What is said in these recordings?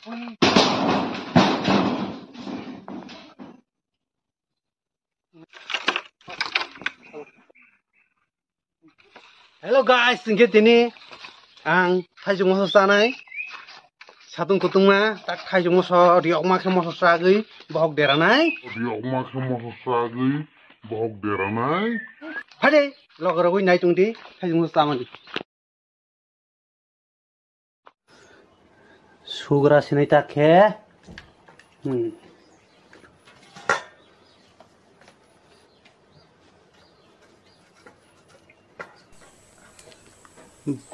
Hello guys, tinggi ini ang Thaijuk moso sanai satung kutungna tak Thaijuk moso riok makhe moso sagi bahok deranai Hade logorogoi nai tungdi Thaijuk moso samani Sugra sinai takhe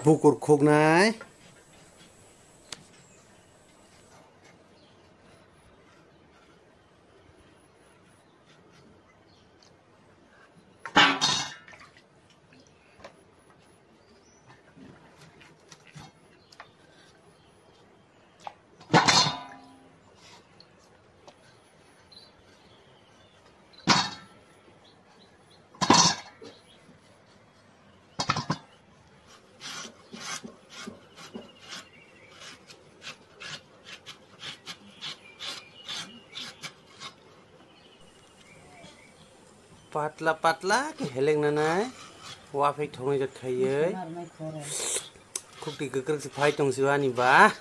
Bukur khognai Patla patla ke heleng nanai wafai thongai jat khaiye khukti gegrek se phai tong siwani ba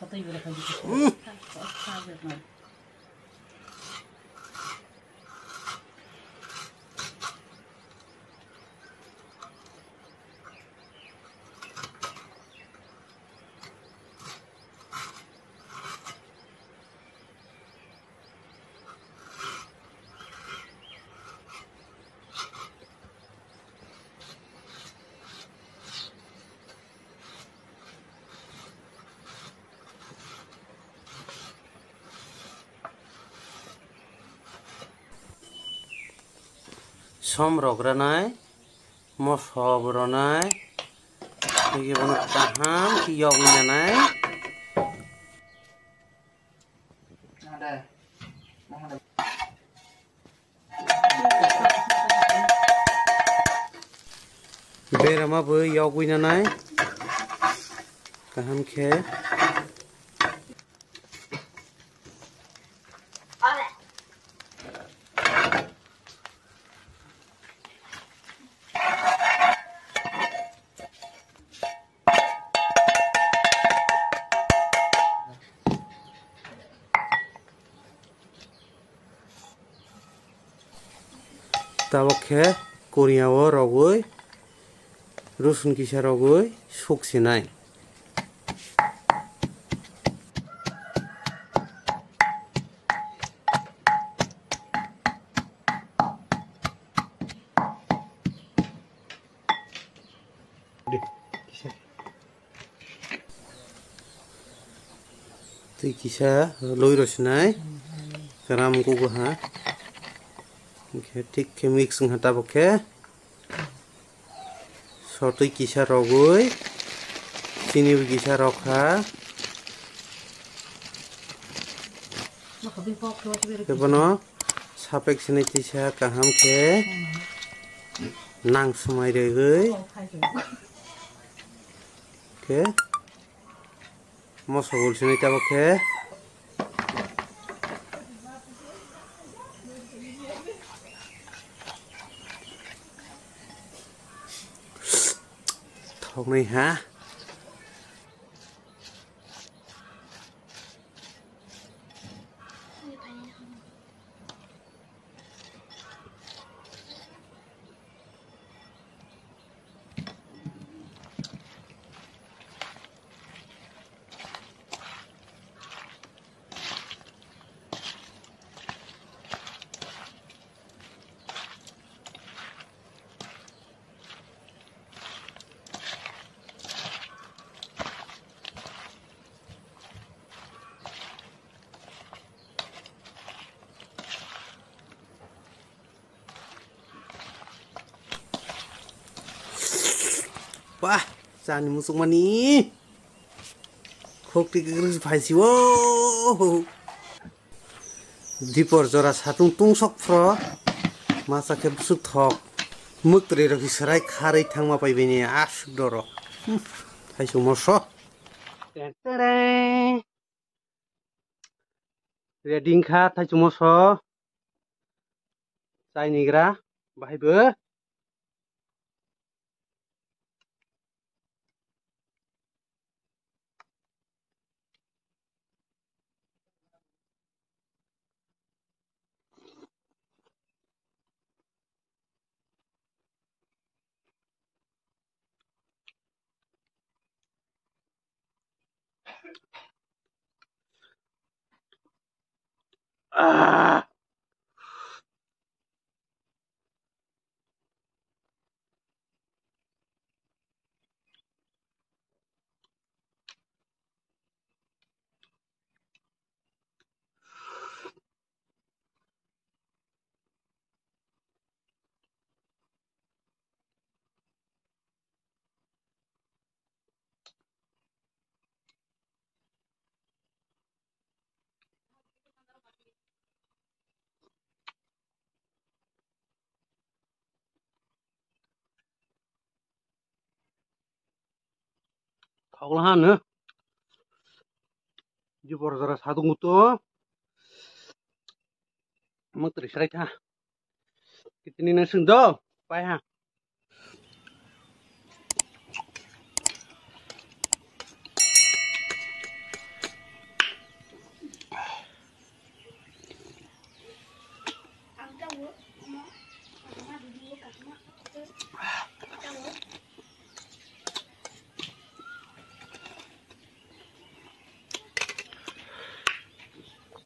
Som rogranai mosob ronai iki bono taham ki yognanai berama bo yognanai kaham khe Tabokhe Koreawo rogoi Rusun kisa rogoi suksinai Tui kisa loi rosinai Karam kuku ha Tik ke mix ng hata bokhe sotui kisa rogoi chini bi kisa rokha kebono sapek sini tisa kaham ke nang sumai regoi ke mosogol sini ta bokhe Thong này hả? Wah, sani musuk mani. Khok ti gegrek phaisi wo. Dipor jora satung tungsok fro. Masa ke busuk thok. Muktre ro kisrai kharai thangma paibeni asuk doro. Thaisu moso. रेडिंखा थाइजौ मस' जायनिग्रा बाहायबो 가올하는 이버러져라 사동부터 먹들이 싫어이타 그때는 승도 빠이하